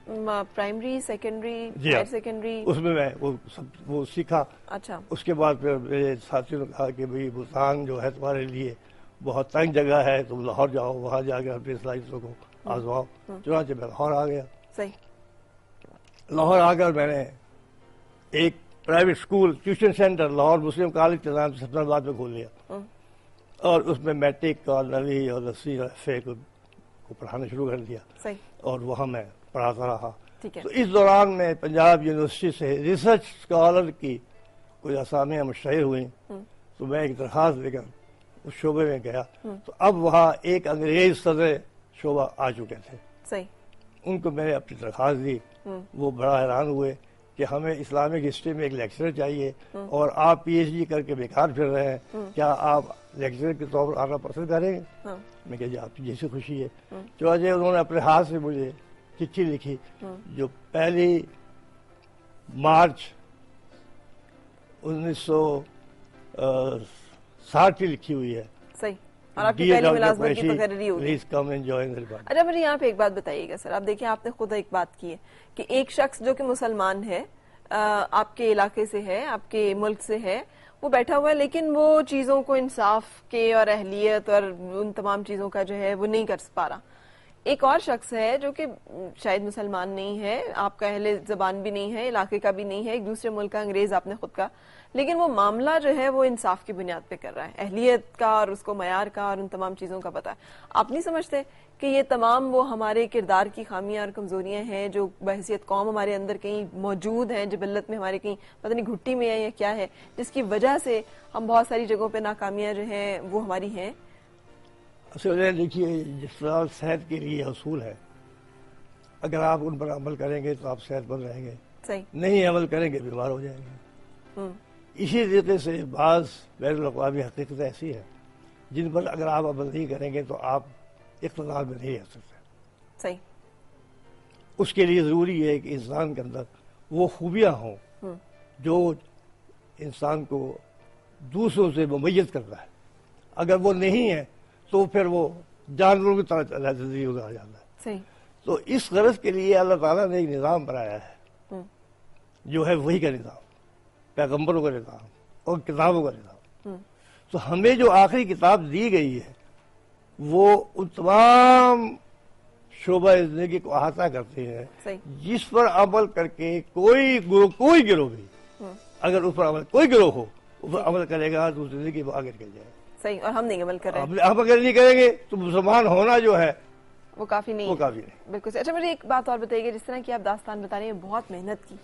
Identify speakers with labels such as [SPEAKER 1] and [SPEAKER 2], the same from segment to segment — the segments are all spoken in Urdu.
[SPEAKER 1] پرائمری سیکنڈری
[SPEAKER 2] جی
[SPEAKER 1] ہائر سیکنڈری
[SPEAKER 2] اس میں وہ سیکھا.
[SPEAKER 1] اچھا
[SPEAKER 2] اس کے بعد پھر میرے ساتھیوں نے کہا کہ بھئی ملتان جو ہے تمہارے لیے بہت تنگ جگہ ہے، تم لاہور جاؤ، وہاں جا کے اپنی صلاحیتوں کو آزماؤ. چنانچہ میں لاہور آ گیا.
[SPEAKER 1] صحیح.
[SPEAKER 2] لاہور آ کر میں نے ایک private school tuition centre Lahore Muslim college کے نام سے اسلام آباد میں کھول لیا، اور اس میں میٹرک اور 9ویں اور 10ویں اور ایف اے کو پڑھانا شروع کر دیا.
[SPEAKER 1] صحیح.
[SPEAKER 2] اور وہاں میں پڑھاتا رہا.
[SPEAKER 1] ٹھیک ہے.
[SPEAKER 2] تو اس دوران میں پنجاب یونیورسٹی سے ریسرچ اسکالر کی کچھ اسامیاں مشتہر ہوئیں، تو میں ایک درخواست لے کر اس شعبے میں گیا. تو اب وہاں ایک انگریز صدر شعبہ آ چکے تھے.
[SPEAKER 1] صحیح.
[SPEAKER 2] ان کو میں نے اپنی درخواست دی. وہ بڑا حیران ہوئے کہ ہمیں اسلامک ہسٹری میں ایک لیکچرر چاہیے اور آپ پی ایچ ڈی کر کے بیکار پھر رہے ہیں، کیا آپ لیکچرر کے طور پر آنا پسند کریں گے؟ میں کہا جی آپ کی جیسی خوشی ہے. چنانچہ انہوں نے اپنے ہاتھ سے مجھے چٹھی لکھی جو 1 مارچ 1960 کی لکھی ہوئی ہے.
[SPEAKER 1] صحیح. اور آپ کی پہلی ملازمت کی تقرری ہوگی.
[SPEAKER 2] Please come and join.
[SPEAKER 1] اچھا مجھے یہاں پہ ایک بات بتائیے گا سر، آپ دیکھیں آپ نے خود ایک بات کی ہے کہ ایک شخص جو کہ مسلمان ہے، آپ کے علاقے سے ہے، آپ کے ملک سے ہے، وہ بیٹھا ہوا ہے، لیکن وہ چیزوں کو انصاف کے اور اہلیت اور ان تمام چیزوں کا جو ہے وہ نہیں کر پا رہا. ایک اور شخص ہے جو کہ شاید مسلمان نہیں ہے، آپ کا اہل زبان بھی نہیں ہے، علاقے کا بھی نہیں ہے، ایک دوسرے ملک کا انگریز آپ نے خود کا، لیکن وہ معاملہ جو ہے وہ انصاف کی بنیاد پہ کر رہا ہے، اہلیت کا اور اس کو معیار کا اور ان تمام چیزوں کا پتہ ہے. آپ نہیں سمجھتے کہ یہ تمام وہ ہمارے کردار کی خامیاں اور کمزوریاں ہیں جو بحیثیت قوم ہمارے اندر کہیں موجود ہیں، جبلت میں ہمارے کہیں پتہ نہیں گھٹی میں ہے یا کیا ہے، جس کی وجہ سے ہم بہت ساری جگہوں پہ ناکامیاں جو ہیں وہ ہماری ہیں؟
[SPEAKER 2] اصل میں دیکھیے جس طرح صحت کے لیے اصول ہے، اگر آپ ان پر عمل کریں گے تو آپ صحت مند رہیں گے.
[SPEAKER 1] صحیح.
[SPEAKER 2] نہیں عمل کریں گے بیمار ہو جائیں گے. اسی طریقے سے بعض بین الاقوامی حقیقت ایسی ہے جن پر اگر آپ عمل نہیں کریں گے تو آپ اقتدار میں نہیں رہ سکتے.
[SPEAKER 1] صحیح.
[SPEAKER 2] اس کے لیے ضروری ہے کہ انسان کے اندر وہ خوبیاں ہوں جو انسان کو دوسروں سے ممیز کرتا ہے. اگر وہ نہیں ہے تو پھر وہ جانوروں کی طرح زندگی گزار جاتا ہے.
[SPEAKER 1] صحیح.
[SPEAKER 2] تو اس غرض کے لیے اللہ تعالیٰ نے ایک نظام بنایا ہے جو ہے وہی کا نظام، پیغمبروں کا نظام اور کتابوں کا نظام. تو ہمیں جو آخری کتاب دی گئی ہے وہ ان تمام شعبہ زندگی کو احاطہ کرتے ہیں جس پر عمل کر کے کوئی گروہ بھی اگر اس پر کوئی گروہ ہو اس پر عمل کرے گا تو زندگی وہ آگے نکل جائے.
[SPEAKER 1] صحیح. اور ہم نہیں عمل کر رہے ہیں.
[SPEAKER 2] ہم اگر نہیں کریں گے تو مسلمان ہونا جو ہے
[SPEAKER 1] وہ کافی نہیں.
[SPEAKER 2] وہ کافی نہیں.
[SPEAKER 1] بالکل. اچھا مجھے ایک بات اور بتائیے گا، جس طرح کی آپ داستان بتا رہے ہیں، بہت محنت کی،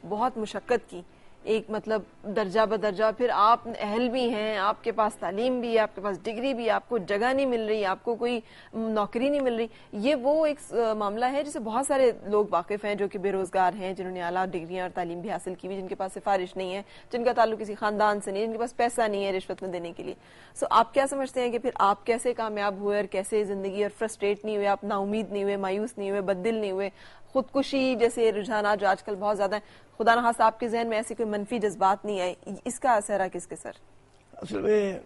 [SPEAKER 1] بہت مشقت کی، ایک مطلب درجہ بدرجہ، پھر آپ اہل بھی ہیں، آپ کے پاس تعلیم بھی ہے، آپ کے پاس ڈگری بھی ہے، آپ کو جگہ نہیں مل رہی، آپ کو کوئی نوکری نہیں مل رہی. یہ وہ ایک معاملہ ہے جسے بہت سارے لوگ واقف ہیں جو کہ بے روزگار ہیں، جنہوں نے اعلیٰ ڈگریاں اور تعلیم بھی حاصل کی ہوئی، جن کے پاس سفارش نہیں ہے، جن کا تعلق کسی خاندان سے نہیں، جن کے پاس پیسہ نہیں ہے رشوت میں دینے کے لیے. سو آپ کیا سمجھتے ہیں کہ پھر آپ کیسے کامیاب ہوئے اور کیسے زندگی اور فرسٹریٹ نہیں ہوئے، آپ نا امید نہیں ہوئے، مایوس نہیں ہوئے، بددل نہیں ہوئے، خودکشی جیسے رجحانات جو آج کل بہت زیادہ ہیں، خدا نخواستہ آپ کے ذہن میں ایسی کوئی منفی جذبات نہیں آئے، اس کا اثر ہے کس کے سر؟
[SPEAKER 2] اصل میں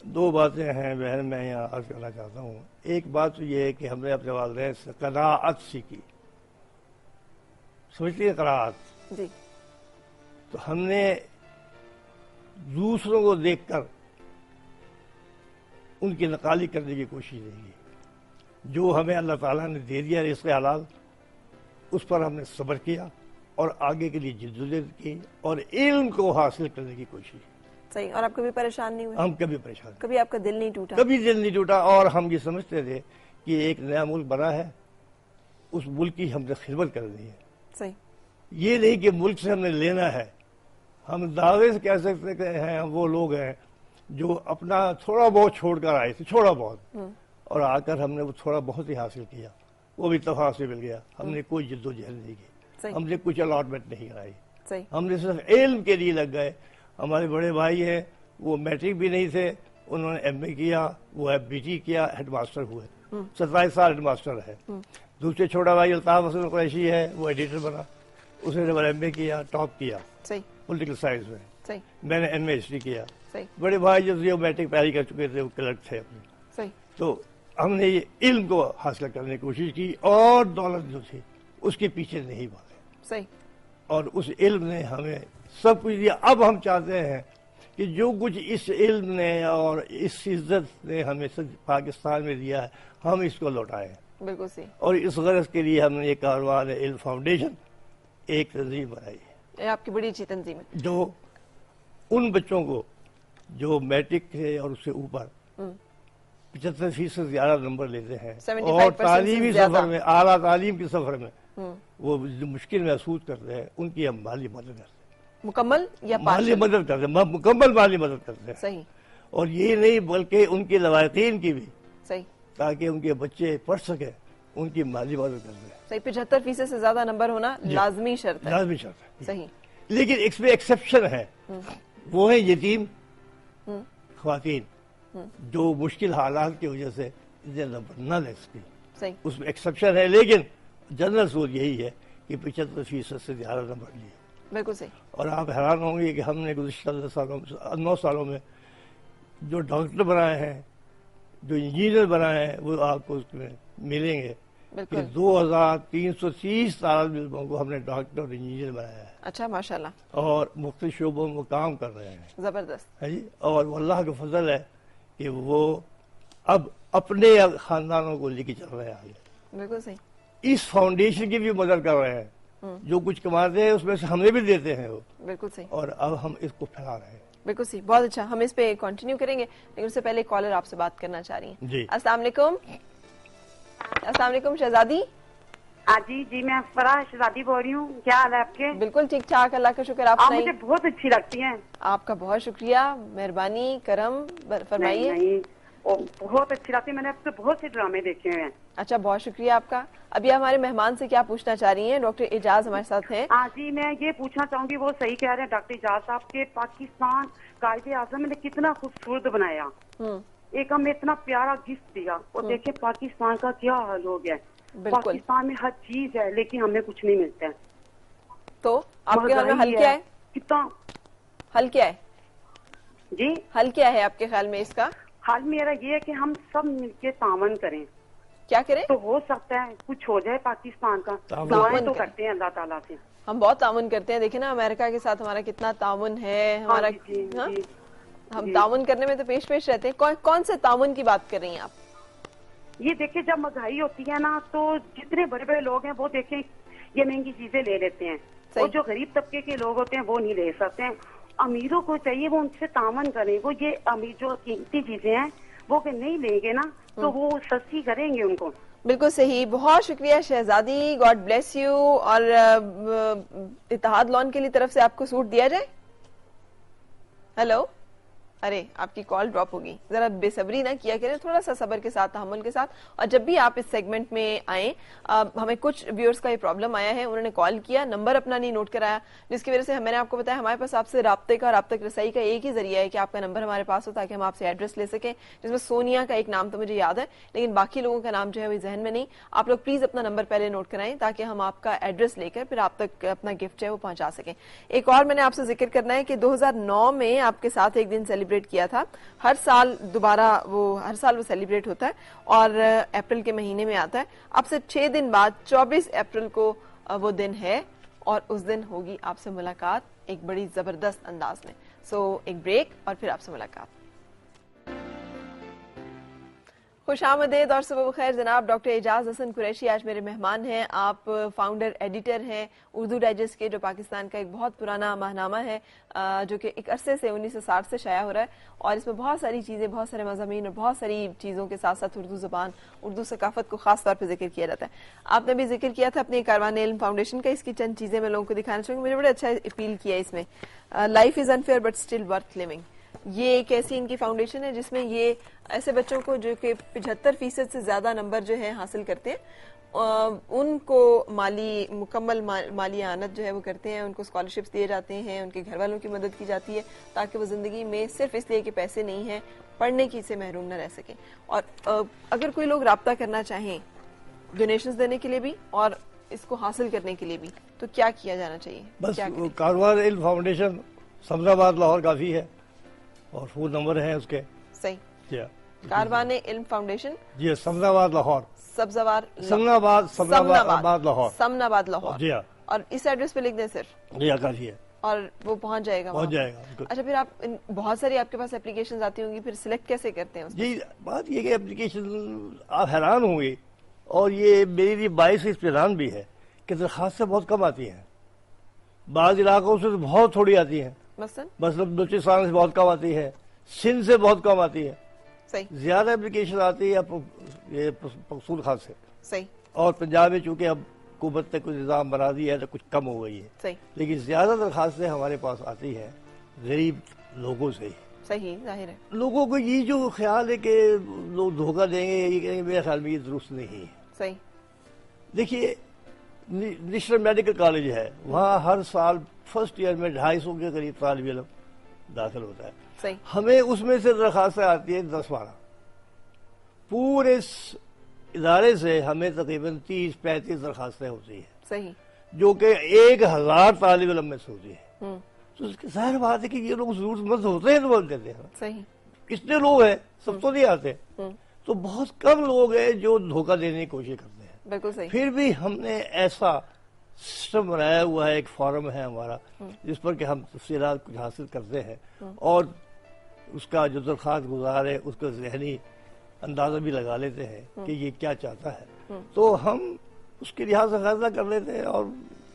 [SPEAKER 2] 2 باتیں ہیں بہن میں یہاں عرض کرنا چاہتا ہوں. ایک بات تو یہ ہے کہ ہم نے اپنے والدین سے قناعت سیکھی. سمجھتی ہیں قناعت؟
[SPEAKER 1] جی.
[SPEAKER 2] تو ہم نے دوسروں کو دیکھ کر ان کی نقالی کرنے کی کوشش نہیں کی. جو ہمیں اللہ تعالیٰ نے دے دیا رزق حلال اس پر ہم نے صبر کیا اور آگے کے لیے جدوجہد کی اور علم کو حاصل کرنے کی کوشش کی.
[SPEAKER 1] صحیح. اور آپ کبھی پریشان نہیں ہوئے؟
[SPEAKER 2] ہم کبھی پریشان،
[SPEAKER 1] کبھی آپ کا دل نہیں ٹوٹا؟
[SPEAKER 2] کبھی دل نہیں ٹوٹا. اور ہم یہ سمجھتے تھے کہ ایک نیا ملک بنا ہے، اس ملک کی ہم نے خدمت کرنی ہے.
[SPEAKER 1] صحیح.
[SPEAKER 2] یہ نہیں کہ ملک سے ہم نے لینا ہے. ہم دعوے سے کہہ سکتے ہیں ہم وہ لوگ ہیں جو اپنا تھوڑا بہت چھوڑ کر آئے تھے، تھوڑا بہت، اور آ کر ہم نے وہ تھوڑا بہت ہی حاصل کیا، وہ بھی اتفاق سے مل گیا. ہم نے کوئی جد و جہد نہیں کی، ہم نے کچھ الاٹمنٹ نہیں کرائی، ہم نے صرف علم کے لیے لگ گئے. ہمارے بڑے بھائی ہیں وہ میٹرک بھی نہیں تھے، انہوں نے ایم اے کیا، وہ بی ٹی کیا، ہیڈ ماسٹر ہوئے، 27 سال ہیڈ ماسٹر ہے. دوسرے چھوٹا بھائی الطاف حسن قریشی ہے، وہ ایڈیٹر بنا، اس نے ایم اے کیا، ٹاپ کیا پولیٹیکل سائنس میں. میں نے ایم اے ہسٹری کیا. بڑے بھائی جو میٹرک پہلی کر چکے تھے وہ کلرک تھے اپنے. تو ہم نے یہ علم کو حاصل کرنے کی کوشش کی اور دولت جو تھی اس کے پیچھے نہیں بھاگے.
[SPEAKER 1] صحیح.
[SPEAKER 2] اور اس علم نے ہمیں سب کچھ دیا. اب ہم چاہتے ہیں کہ جو کچھ اس علم نے اور اس عزت نے ہمیں پاکستان میں دیا ہے ہم اس کو لوٹائیں.
[SPEAKER 1] بالکل صحیح. اور
[SPEAKER 2] اس غرض کے لیے ہم نے یہ کاروان علم فاؤنڈیشن ایک تنظیم بنائی ہے.
[SPEAKER 1] یہ آپ کی بڑی اچھی تنظیم ہے.
[SPEAKER 2] جو ان بچوں کو جو میٹرک سے اور اس سے اوپر 75% زیادہ نمبر لیتے ہیں اور تعلیمی سفر میں اعلیٰ تعلیم کے سفر میں وہ مشکل محسوس کرتے ہیں ان کی ہم مالی مدد کرتے ہیں.
[SPEAKER 1] مکمل یا
[SPEAKER 2] مالی مدد کرتے ہیں, مکمل مالی مدد کرتے ہیں.
[SPEAKER 1] صحیح.
[SPEAKER 2] اور یہ نہیں بلکہ ان کے لواحقین کی بھی.
[SPEAKER 1] صحیح.
[SPEAKER 2] تاکہ ان کے بچے پڑھ سکیں ان کی مالی مدد کرتے ہیں.
[SPEAKER 1] صحیح. 75% سے زیادہ نمبر ہونا لازمی شرط ہے.
[SPEAKER 2] لازمی شرط ہے.
[SPEAKER 1] صحیح. لیکن
[SPEAKER 2] اس میں ایکسیپشن ہے, وہ ہے یتیم خواتین جو مشکل حالات کی وجہ سے نمبر نہ لے سکتی.
[SPEAKER 1] صحیح. اس
[SPEAKER 2] میں ایکسیپشن ہے لیکن جنرل سول یہی ہے کہ 75% سے زیادہ نمبر لیے.
[SPEAKER 1] بالکل صحیح.
[SPEAKER 2] اور آپ حیران ہوں گے کہ ہم نے گزشتہ 9 سالوں میں جو ڈاکٹر بنائے ہیں, جو انجینئر بنائے ہیں, وہ آپ کو اس میں ملیں گے کہ 2330 طالب علموں کو ہم نے ڈاکٹر اور انجینئر بنایا ہے.
[SPEAKER 1] اچھا ماشاءاللہ.
[SPEAKER 2] اور مختلف شعبوں میں کام کر رہے ہیں.
[SPEAKER 1] زبردست
[SPEAKER 2] ہے جی. اور اللہ کا فضل ہے کہ وہ اب اپنے خاندانوں کو لے کے چل رہے ہیں آگے.
[SPEAKER 1] بالکل صحیح.
[SPEAKER 2] اس فاؤنڈیشن کی بھی مدد کر رہے ہیں. جو کچھ کماتے ہیں اس میں سے ہمیں بھی دیتے ہیں وہ. بالکل صحیح. اور اب ہم اس کو پھیلا رہے ہیں.
[SPEAKER 1] بالکل صحیح. بہت اچھا. ہم اس پہ کنٹینیو کریں گے لیکن اس سے پہلے کالر آپ سے بات کرنا چاہ رہی ہیں.
[SPEAKER 2] جی
[SPEAKER 1] السلام علیکم. السلام علیکم شہزادی.
[SPEAKER 3] ہاں جی میں فرح شہزادی بول رہی ہوں. کیا حال ہے آپ کے؟
[SPEAKER 1] بالکل ٹھیک ٹھاک اللہ کا شکر. آپ
[SPEAKER 3] مجھے بہت اچھی لگتی ہیں.
[SPEAKER 1] آپ کا بہت شکریہ, مہربانی, کرم فرمائیے.
[SPEAKER 3] بہت اچھی لگتی ہے. میں نے آپ سے بہت سے ڈرامے دیکھے ہیں.
[SPEAKER 1] اچھا بہت شکریہ آپ کا. ابھی ہمارے مہمان سے کیا پوچھنا چاہ رہی ہیں؟ ڈاکٹر اعجاز ہمارے ساتھ ہیں.
[SPEAKER 3] ہاں جی میں یہ پوچھنا چاہوں گی, وہ صحیح کہہ رہے ہیں ڈاکٹر اعجاز صاحب کے پاکستان قائد اعظم نے کتنا خوبصورت بنایا, ایک ہمیں اتنا پیارا گفٹ دیا, اور دیکھیں پاکستان کا کیا حال ہو گیا ہے. پاکستان میں ہر چیز ہے لیکن ہمیں کچھ نہیں ملتا ہے.
[SPEAKER 1] تو آپ کے خیال میں حل کیا ہے؟
[SPEAKER 3] کتنا
[SPEAKER 1] حل کیا ہے؟
[SPEAKER 3] جی
[SPEAKER 1] حل کیا ہے آپ کے خیال میں اس کا؟
[SPEAKER 3] حل میرا یہ ہے کہ ہم سب مل کے تعاون کریں.
[SPEAKER 1] کیا کریں؟ تو
[SPEAKER 3] ہو سکتا ہے کچھ ہو جائے پاکستان کا. دعائیں تو کرتے ہیں اللہ تعالیٰ سے.
[SPEAKER 1] ہم بہت تعاون کرتے ہیں. دیکھیں نا امریکہ کے ساتھ ہمارا کتنا تعاون ہے. ہمارا ہم تعاون کرنے میں تو پیش رہتے ہیں. کون سے تعاون کی بات کر رہی ہیں آپ؟
[SPEAKER 3] یہ دیکھیں جب مہنگائی ہوتی ہے نا تو جتنے بڑے بڑے لوگ ہیں وہ دیکھیں یہ مہنگی چیزیں لے لیتے ہیں, اور جو غریب طبقے کے لوگ ہوتے ہیں وہ نہیں لے سکتے ہیں. امیروں کو چاہیے وہ ان سے تعاون کریں. وہ یہ امیر جو قیمتی چیزیں ہیں وہ کہ نہیں لیں گے نا تو وہ سستی کریں گے ان کو.
[SPEAKER 1] بالکل صحیح. بہت شکریہ شہزادی, گاڈ بلیس یو. اور اتحاد لون کے لیے طرف سے آپ کو سوٹ دیا جائے. ہیلو, ارے آپ کی کال ڈراپ ہوگی. ذرا بے صبری نہ کیا کریں, تھوڑا سا صبر کے ساتھ, تحمل کے ساتھ. اور جب بھی آپ اس سیگمنٹ میں آئیں, ہمیں کچھ ویورز کا یہ پرابلم آیا ہے, انہوں نے کال کیا, نمبر اپنا نہیں نوٹ کرایا, جس کی وجہ سے میں نے آپ کو بتایا ہمارے پاس آپ سے رابطے کا, رابطہ رسائی کا ایک ہی ذریعہ ہے کہ آپ کا نمبر ہمارے پاس ہو تاکہ ہم آپ سے ایڈریس لے سکیں. جس میں سونیا کا ایک نام تو مجھے یاد ہے لیکن باقی لوگوں کا نام جو ہے وہ ذہن میں نہیں. آپ لوگ پلیز اپنا نمبر پہلے نوٹ کرائیں تاکہ ہم آپ کا ایڈریس لے کر پھر آپ تک اپنا گفٹ جو ہے وہ پہنچا سکیں. ایک اور میں نے آپ سے ذکر کرنا ہے کہ 2009 میں آپ کے ساتھ ایک دن سیلیبریٹ کیا تھا. ہر سال وہ سیلیبریٹ ہوتا ہے اور اپریل کے مہینے میں آتا ہے. اب سے 6 دن بعد 24 اپریل کو وہ دن ہے اور اس دن ہوگی آپ سے ملاقات ایک بڑی زبردست انداز میں. سو ایک بریک اور پھر آپ سے ملاقات. خوش آمدید اور صبح بخیر جناب. ڈاکٹر اعجاز حسن قریشی آج میرے مہمان ہیں. آپ فاؤنڈر ایڈیٹر ہیں اردو ڈائجسٹ کے, جو پاکستان کا ایک بہت پرانا ماہنامہ ہے جو کہ ایک عرصے سے 1960 سے شائع ہو رہا ہے, اور اس میں بہت ساری چیزیں, بہت سارے مضامین اور بہت ساری چیزوں کے ساتھ ساتھ اردو زبان, اردو ثقافت کو خاص طور پہ ذکر کیا جاتا ہے. آپ نے بھی ذکر کیا تھا اپنے کاروان علم فاؤنڈیشن کا, اس کی چند چیزیں میں لوگوں کو دکھانا چاہوں گی. مجھے بڑا اچھا اپیل کیا اس میں, life is unfair but still worth living. یہ ایک ایسی ان کی فاؤنڈیشن ہے جس میں یہ ایسے بچوں کو جو کہ 75% سے زیادہ نمبر جو ہے حاصل کرتے ہیں ان کو مکمل مالی اعانت جو ہے وہ کرتے ہیں. ان کو اسکالرشپس دیے جاتے ہیں, ان کے گھر والوں کی مدد کی جاتی ہے تاکہ وہ زندگی میں صرف اس لیے کہ پیسے نہیں ہیں پڑھنے کی سے محروم نہ رہ سکیں. اور اگر کوئی لوگ رابطہ کرنا چاہیں ڈونیشنز دینے کے لیے بھی اور اس کو حاصل کرنے کے لیے بھی, تو کیا کیا جانا چاہیے؟
[SPEAKER 2] بس کاروان علم فاؤنڈیشن سمر آباد لاہور کافی ہے اور فون نمبر ہے اس کے.
[SPEAKER 1] صحیح. کاروان علم فاؤنڈیشن,
[SPEAKER 2] جی سمر آباد لاہور. سمناباد لاہور.
[SPEAKER 1] سمناباد لاہور.
[SPEAKER 2] جی ہاں.
[SPEAKER 1] اور اس ایڈریس پہ لکھ دیں صرف.
[SPEAKER 2] جی ہاں کافی ہے.
[SPEAKER 1] اور وہ پہنچ جائے گا.
[SPEAKER 2] پہنچ جائے گا.
[SPEAKER 1] اچھا پھر آپ بہت ساری آپ کے پاس اپلیکیشنز آتی ہوں گی, پھر سلیکٹ کیسے کرتے ہیں؟
[SPEAKER 2] جی بات یہ کہ اپلیکیشن آپ حیران ہوں گے, اور یہ میری لیے باعث اطمینان بھی ہے کہ درخواستیں بہت کم آتی ہیں. بعض علاقوں سے تو بہت تھوڑی آتی ہیں. مثلا بلوچستان سے بہت کم آتی ہے, سندھ سے بہت کم آتی ہے. زیادہ اپلیکیشن آتی ہے یہ پختونخوا سے.
[SPEAKER 1] صحیح. اور
[SPEAKER 2] پنجاب میں چونکہ اب حکومت نے کچھ نظام بنا دیا ہے تو کچھ کم ہو گئی ہے. لیکن زیادہ درخواستیں ہمارے پاس آتی ہیں غریب لوگوں سے ہی.
[SPEAKER 1] صحیح, ظاہر ہے.
[SPEAKER 2] لوگوں کو یہ جو خیال ہے کہ لوگ دھوکہ دیں گے, یہ کہیں گے, میرے خیال میں یہ درست نہیں ہے.
[SPEAKER 1] صحیح.
[SPEAKER 2] دیکھیے نیشنل میڈیکل کالج ہے, وہاں ہر سال فرسٹ ایئر میں 250 کے قریب طالب علم داخل ہوتا ہے.
[SPEAKER 1] صحیح.
[SPEAKER 2] ہمیں اس میں سے درخواستیں آتی ہیں 10-12. پورے ادارے سے ہمیں تقریباً 30-35 درخواستیں ہوتی ہیں.
[SPEAKER 1] صحیح.
[SPEAKER 2] جو کہ 1000 طالب علم میں سے ہوتی ہے. تو اس کی ظاہر بات ہے کہ یہ لوگ ضرورت مند ہوتے ہیں تو بول دیتے ہیں.
[SPEAKER 1] صحیح.
[SPEAKER 2] کتنے لوگ ہیں, سب تو نہیں آتے. تو بہت کم لوگ ہیں جو دھوکہ دینے کی کوشش کرتے ہیں.
[SPEAKER 1] بالکل صحیح.
[SPEAKER 2] پھر بھی ہم نے ایسا سسٹم بنایا ہوا ہے, ایک فورم ہے ہمارا جس پر کہ ہم تفصیلات کچھ حاصل کرتے ہیں, اور اس کا جو درخواست گزار ہے اس کا ذہنی اندازہ بھی لگا لیتے ہیں کہ یہ کیا چاہتا ہے. تو ہم اس کے لحاظ سے فیصلہ کر لیتے ہیں, اور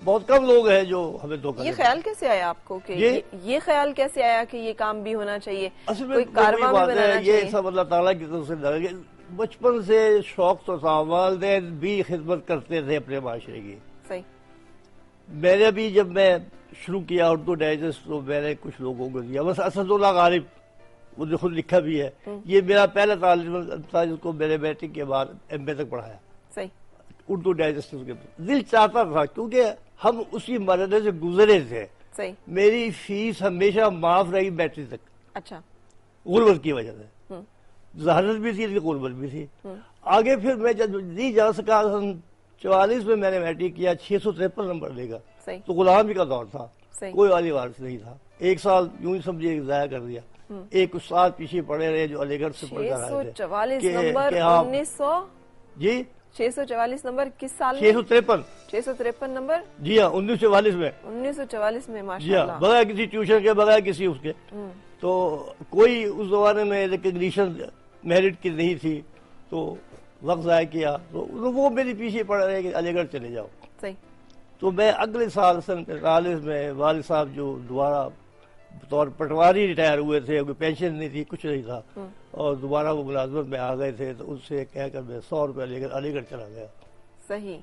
[SPEAKER 2] بہت کم لوگ ہیں جو ہمیں دھوکہ دیتے ہیں.
[SPEAKER 1] یہ خیال کیسے آیا آپ کو کہ یہ خیال کیسے آیا کہ یہ کام بھی ہونا چاہیے,
[SPEAKER 2] اصل میں
[SPEAKER 1] کوئی کارواں بھی بنانا چاہیے؟
[SPEAKER 2] یہ سب اللہ تعالیٰ کی طرف سے بچپن سے شوق تو تھا, والدین بھی خدمت کرتے تھے اپنے معاشرے کی.
[SPEAKER 1] صحیح.
[SPEAKER 2] میں نے بھی جب میں شروع کیا اردو ڈائجسٹ تو میں نے کچھ لوگوں کو دیا, بس اسد اللہ غالب وہ نے خود لکھا بھی ہے. یہ میرا پہلا طالب علم تھا جس کو میرے میٹرک کے بعد ایم اے تک پڑھایا.
[SPEAKER 1] صحیح.
[SPEAKER 2] اردو ڈائجسٹ کے دل چاہتا تھا کیونکہ ہم اسی مرحلے سے گزرے تھے.
[SPEAKER 1] صحیح. میری
[SPEAKER 2] فیس ہمیشہ معاف رہی میٹرک تک.
[SPEAKER 1] اچھا.
[SPEAKER 2] غربت کی وجہ سے ذہانت بھی تھی, غربت بھی تھی. آگے پھر میں جب نہیں جا سکا, 44 میں نے میٹرک کیا, 653 نمبر لے گا. تو غلامی کا دور تھا, کوئی والی وارث نہیں تھا. ایک سال یوں ہی سمجھے ضائع کر دیا. ایک استاد پیچھے پڑے رہے جو علی گڑھ سے پڑھ کر آئے تھے.
[SPEAKER 1] 644 نمبر 1900.
[SPEAKER 2] جی
[SPEAKER 1] 644 نمبر کس سال میں؟ 653 نمبر.
[SPEAKER 2] جی ہاں 1944 میں.
[SPEAKER 1] 1944 میں ماشاء
[SPEAKER 2] جی ہاں, بغیر کسی ٹیوشن کے, بغیر کسی اس کے. تو کوئی اس زمانے میں ریکگنیشن میرٹ کی نہیں تھی, تو وقت ضائع کیا. تو وہ میرے پیچھے پڑ رہے کہ علی گڑھ چلے جاؤ.
[SPEAKER 1] صحیح. تو
[SPEAKER 2] میں اگلے سال سن 45 میں والد صاحب جو دوبارہ بطور پٹواری ریٹائر ہوئے تھے, کوئی پینشن نہیں تھی, کچھ نہیں تھا, اور دوبارہ وہ ملازمت میں آ گئے تھے, تو اس سے کہہ کر میں 100 روپے لے کر علی گڑھ چلا گیا.
[SPEAKER 1] صحیح.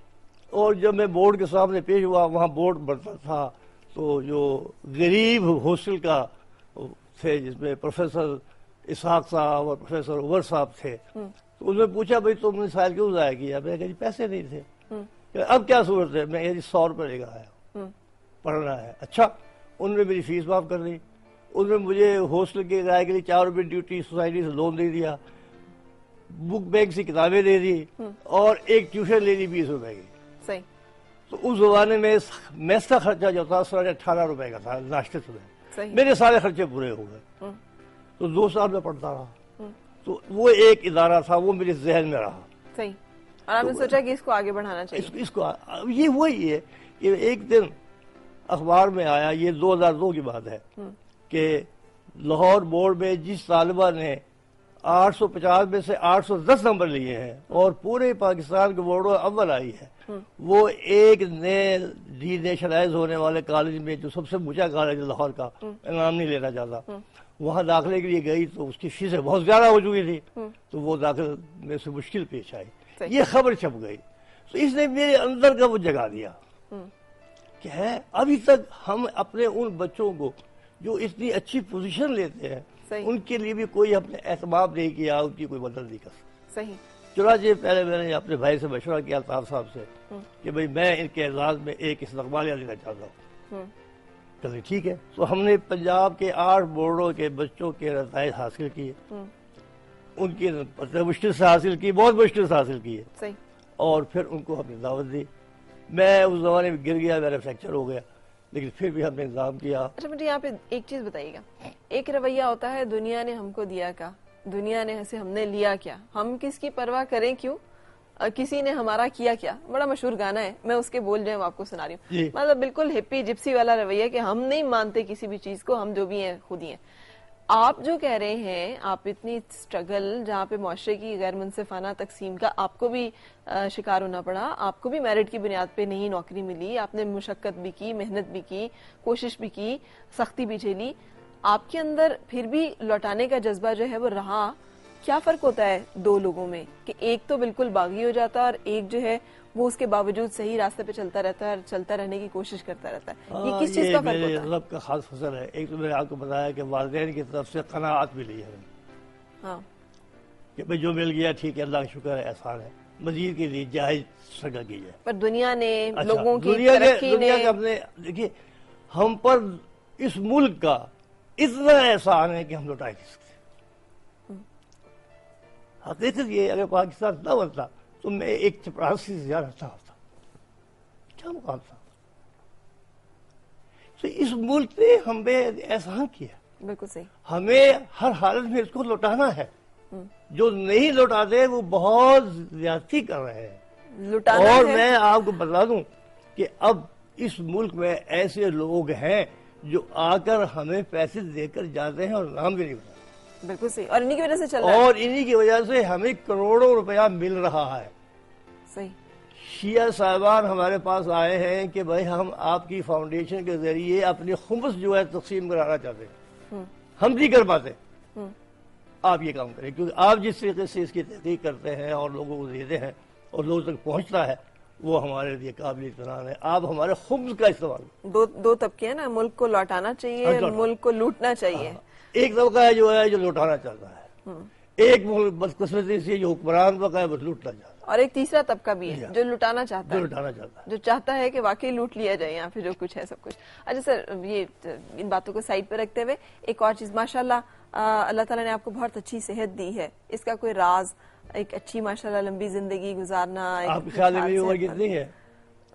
[SPEAKER 1] اور
[SPEAKER 2] جب میں بورڈ کے سامنے پیش ہوا, وہاں بورڈ بڑھتا تھا, تو جو غریب ہاسٹل کا تھے جس میں پروفیسر اسحاق صاحب اور پروفیسر عمر صاحب تھے, تو انہوں نے پوچھا بھائی تم نے سال کیوں ضائع کیا؟ میں نے کہا جی پیسے نہیں تھے. اب کیا صورت ہے؟ میں 100 روپے لے کر آیا, پڑھنا ہے. اچھا, انہوں نے میری فیس معاف کر دی. انہوں نے مجھے ہاسٹل کے کرائے کے لیے 4 روپے ڈیوٹی سوسائٹی سے لون دے دیا, بک بینک سے کتابیں دے دی, اور ایک ٹیوشن لے لی 20 روپے کی.
[SPEAKER 1] صحیح.
[SPEAKER 2] تو اس زمانے میں میس کا خرچہ جو تھا 18.5 روپے کا تھا ناشتے سے. میرے سارے خرچے پورے ہو گئے. تو 2 سال میں پڑھتا رہا. تو وہ ایک ادارہ تھا, وہ میرے ذہن میں رہا.
[SPEAKER 1] صحیح. اور آپ نے سوچا کہ اس کو آگے بڑھانا چاہیے.
[SPEAKER 2] اس کو یہ وہی ہے کہ ایک دن اخبار میں آیا, یہ 2002 کی بات ہے, کہ لاہور بورڈ میں جس طالبہ نے 850 میں سے 810 نمبر لیے ہیں اور پورے پاکستان کے بورڈوں اول آئی ہے, وہ ایک نئے ڈی نیشنلائز ہونے والے کالج میں, جو سب سے اونچا کالج ہے لاہور کا, انعام نہیں لینا چاہتا, وہاں داخلے کے لیے گئی تو اس کی فیسیں بہت زیادہ ہو چکی تھی, تو وہ داخل میں سے مشکل پیش آئی. یہ خبر چھپ گئی, تو اس نے میرے اندر کا وہ جگا دیا کہ ہے ابھی تک ہم اپنے ان بچوں کو جو اتنی اچھی پوزیشن لیتے ہیں, ان کے لیے بھی کوئی اپنے اہتمام نہیں کیا, ان کی کوئی مدد نہیں کر سکتا.
[SPEAKER 1] صحیح.
[SPEAKER 2] چنانچہ پہلے میں نے اپنے بھائی سے مشورہ کیا الطاف صاحب سے کہ بھئی میں ان کے اعزاز میں ایک استقبالیہ دینا چاہتا ہوں. چلے ٹھیک ہے. تو ہم نے پنجاب کے 8 بورڈوں کے بچوں کے نتائج حاصل کیے, ان کی مشکل سے حاصل کی, بہت مشکل سے حاصل کی ہے, اور پھر ان کو ہم نے دعوت دی. میں اس زمانے میں گر گیا, میرا فریکچر ہو گیا, لیکن پھر بھی ہم نے انتظام کیا.
[SPEAKER 1] اچھا مجھے یہاں پہ ایک چیز بتائیے گا, ایک رویہ ہوتا ہے دنیا نے ہم کو دیا کا, دنیا نے سے ہم نے لیا کیا, ہم کس کی پرواہ کریں کیوں, کسی نے ہمارا کیا کیا، بڑا مشہور گانا ہے، میں اس کے بول جو ہیں آپ کو سنا رہی ہوں.
[SPEAKER 2] جی.
[SPEAKER 1] مطلب بالکل ہپی جپسی والا رویہ کہ ہم نہیں مانتے کسی بھی چیز کو، ہم جو بھی ہیں خود ہی ہیں. آپ جو کہہ رہے ہیں، آپ اتنی اسٹرگل جہاں پہ معاشرے کی غیر منصفانہ تقسیم کا آپ کو بھی شکار ہونا پڑا، آپ کو بھی میرٹ کی بنیاد پہ نہیں نوکری ملی، آپ نے مشقت بھی کی، محنت بھی کی، کوشش بھی کی، سختی بھی جھیلی، آپ کے اندر پھر بھی لوٹانے کا جذبہ جو ہے وہ رہا. کیا فرق ہوتا ہے دو لوگوں میں کہ ایک تو بالکل باغی ہو جاتا ہے اور ایک جو ہے وہ اس کے باوجود صحیح راستے پہ چلتا رہتا ہے اور چلتا رہنے کی کوشش کرتا رہتا ہے؟ یہ کس چیز کا فرق ہوتا ہے؟
[SPEAKER 2] رب کا خاص فضل ہے. ایک تو میں نے آپ کو بتایا کہ والدین کی طرف سے قناعت ملی ہے
[SPEAKER 1] ہاں
[SPEAKER 2] کہ بھئی جو مل گیا ٹھیک ہے، اللہ کا شکر ہے، احسان ہے، مزید کے لیے جائز اسٹرگل کی جائے.
[SPEAKER 1] پر دنیا نے،
[SPEAKER 2] اچھا،
[SPEAKER 1] لوگوں کی
[SPEAKER 2] دنیا
[SPEAKER 1] ترقی نے،
[SPEAKER 2] کا اپنے دیکھیے ہم پر اس ملک کا اتنا احسان ہے کہ ہم لوٹا نہیں سکتے. حقیقت یہ اگر پاکستان نہ بنتا تو میں ایک چپراسی سے زیادہ رہتا ہوتا، کیا مقام تھا. تو اس ملک نے ہم پہ احسان کیا،
[SPEAKER 1] بالکل صحیح.
[SPEAKER 2] ہمیں ہر حالت میں اس کو لوٹانا ہے. جو نہیں لوٹاتے وہ بہت زیادتی کر رہے ہیں.
[SPEAKER 1] لٹانا
[SPEAKER 2] اور
[SPEAKER 1] ہے.
[SPEAKER 2] میں آپ کو بتا دوں کہ اب اس ملک میں ایسے لوگ ہیں جو آ کر ہمیں پیسے دے کر جاتے ہیں اور نام بھی نہیں بتاتے.
[SPEAKER 1] بالکل صحیح. اور انہی کی وجہ سے چل رہا ہے.
[SPEAKER 2] اور انہی کی وجہ سے ہمیں کروڑوں روپیہ مل رہا ہے.
[SPEAKER 1] صحیح.
[SPEAKER 2] شیعہ صاحبان ہمارے پاس آئے ہیں کہ بھائی ہم آپ کی فاؤنڈیشن کے ذریعے اپنی خمس جو ہے تقسیم کرانا چاہتے ہیں، ہم نہیں کر پاتے، آپ یہ کام کریں، کیونکہ آپ جس طریقے سے اس کی تحقیق کرتے ہیں اور لوگوں کو دیتے ہیں اور لوگوں تک پہنچتا ہے وہ ہمارے لیے قابل اطمینان ہے. آپ ہمارے خمس کا استعمال.
[SPEAKER 1] دو طبقے ہیں نا، ملک کو لوٹانا چاہیے، ملک کو لوٹنا چاہیے.
[SPEAKER 2] ایک طبقہ ہے جو لوٹانا چاہتا ہے، ایک بدقسمتی سے جو حکمران طبقہ ہے بس لوٹنا چاہتا ہے،
[SPEAKER 1] اور ایک تیسرا طبقہ بھی ہے جو لٹانا چاہتا ہے، جو چاہتا ہے کہ واقعی لوٹ لیا جائے یہاں پہ جو کچھ ہے سب کچھ. اچھا سر، یہ ان باتوں کو سائڈ پہ رکھتے ہوئے ایک اور چیز، ماشاءاللہ اللہ تعالیٰ نے آپ کو بہت اچھی صحت دی ہے، اس کا کوئی راز، ایک اچھی ماشاءاللہ لمبی زندگی گزارنا؟
[SPEAKER 2] آپ کے خیال میں میری عمر کتنی ہے؟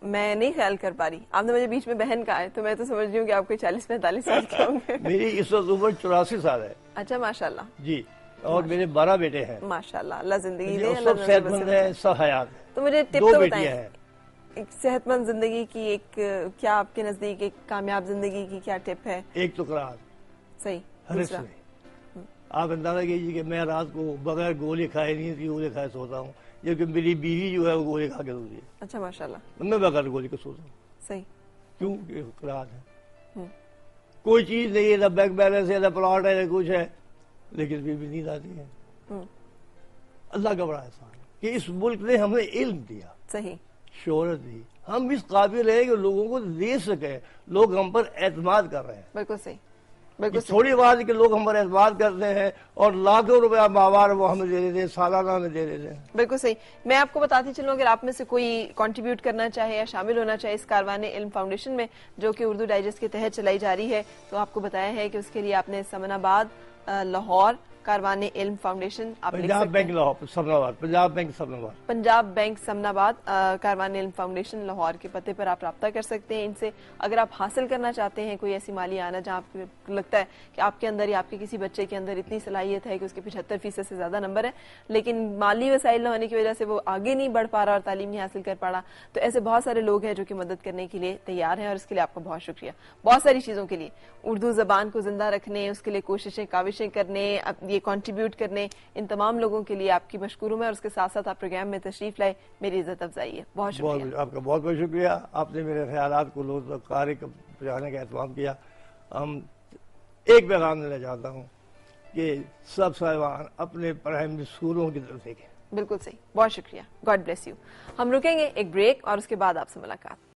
[SPEAKER 1] میں نہیں خیال کر پا رہی. آپ نے مجھے بیچ میں بہن کہا ہے تو میں تو سمجھ رہی ہوں کہ آپ کو 40-45 سال کے ہوں گے.
[SPEAKER 2] میری اس وقت عمر 84 سال ہے.
[SPEAKER 1] اچھا ماشاءاللہ.
[SPEAKER 2] جی. اور میرے 12 بیٹے ہیں.
[SPEAKER 1] ماشاءاللہ، اللہ زندگی دے.
[SPEAKER 2] سب صحت مند ہیں، سب حیات ہیں.
[SPEAKER 1] تو مجھے ٹپ تو بتائیں، ایک صحت مند زندگی کی ایک کیا آپ کے نزدیک ایک کامیاب زندگی کی کیا ٹپ ہے؟
[SPEAKER 2] ایک تو قرآن.
[SPEAKER 1] صحیح.
[SPEAKER 2] حرص نہیں. آپ اندازہ کیجیے کہ میں رات کو بغیر گولی کھائے نیند کی گولی کھائے سوتا ہوں، جبکہ میری بیوی جو ہے وہ گولی کھا کے سوتی ہے.
[SPEAKER 1] اچھا ماشاءاللہ.
[SPEAKER 2] میں بغیر گولی کے سوتا ہوں.
[SPEAKER 1] صحیح.
[SPEAKER 2] کیوں؟ کہ قرآن ہے. کوئی چیز نہیں ہے، نہ بینک بیلنس ہے، نہ پلاٹ ہے، نہ کچھ ہے، لیکن پھر بھی نیند آتی ہے. اللہ کا بڑا احسان ہے کہ اس ملک نے ہمیں علم دیا،
[SPEAKER 1] صحیح،
[SPEAKER 2] شہرت دی، ہم اس قابل ہیں کہ لوگوں کو دے سکیں. لوگ ہم پر اعتماد کر رہے ہیں.
[SPEAKER 1] بالکل صحیح. بالکل
[SPEAKER 2] تھوڑی بات ہے کہ لوگ ہم پر اعتماد کرتے ہیں اور لاکھوں روپیہ ماہوار وہ ہمیں دے دیتے ہیں، سالانہ ہمیں دے دیتے ہیں.
[SPEAKER 1] بالکل صحیح. میں آپ کو بتاتی چلوں، اگر آپ میں سے کوئی کنٹریبیوٹ کرنا چاہے یا شامل ہونا چاہے اس کاروان علم فاؤنڈیشن میں جو کہ اردو ڈائجسٹ کے تحت چلائی جا رہی ہے، تو آپ کو بتایا ہے کہ اس کے لیے آپ نے سمن آباد لاہور کاروان علم فاؤنڈیشن،
[SPEAKER 2] پنجاب بینک لاہور سمن آباد، پنجاب بینک سمن آباد،
[SPEAKER 1] پنجاب بینک سمن آباد کاروان علم فاؤنڈیشن لاہور کے پتے پر آپ رابطہ کر سکتے ہیں ان سے. اگر آپ حاصل کرنا چاہتے ہیں کوئی ایسی مالی آنا جہاں آپ کو لگتا ہے کہ آپ کے اندر یا آپ کے کسی بچے کے اندر اتنی صلاحیت ہے کہ اس کے 75% سے زیادہ نمبر ہے لیکن مالی وسائل نہ ہونے کی وجہ سے وہ آگے نہیں بڑھ پا رہا اور تعلیم نہیں حاصل کر پا رہا، تو ایسے بہت سارے لوگ ہیں جو کہ مدد کرنے کے لیے تیار ہیں اور اس کے لیے آپ کا بہت شکریہ. بہت ساری چیزوں کے لیے، اردو زبان کو زندہ رکھنے، اس کے لیے کوششیں کاوشیں کرنے، یہ کنٹریبیوٹ کرنے، ان تمام لوگوں کے لیے آپ کی مشکور ہوں میں، اور اس کے ساتھ ساتھ آپ پروگرام میں تشریف لائے، میری عزت افزائی ہے. بہت شکریہ.
[SPEAKER 2] آپ کا بہت بہت شکریہ. آپ نے میرے خیالات کو لوگوں تک پہنچانے کا اہتمام کیا. ہم ایک پیغام دینا چاہتا ہوں کہ سب صاحبان اپنے پرائمری اسکولوں کی طرف دیکھیں.
[SPEAKER 1] بالکل صحیح. بہت شکریہ. God bless you. ہم رکیں گے ایک بریک اور اس کے بعد آپ سے ملاقات.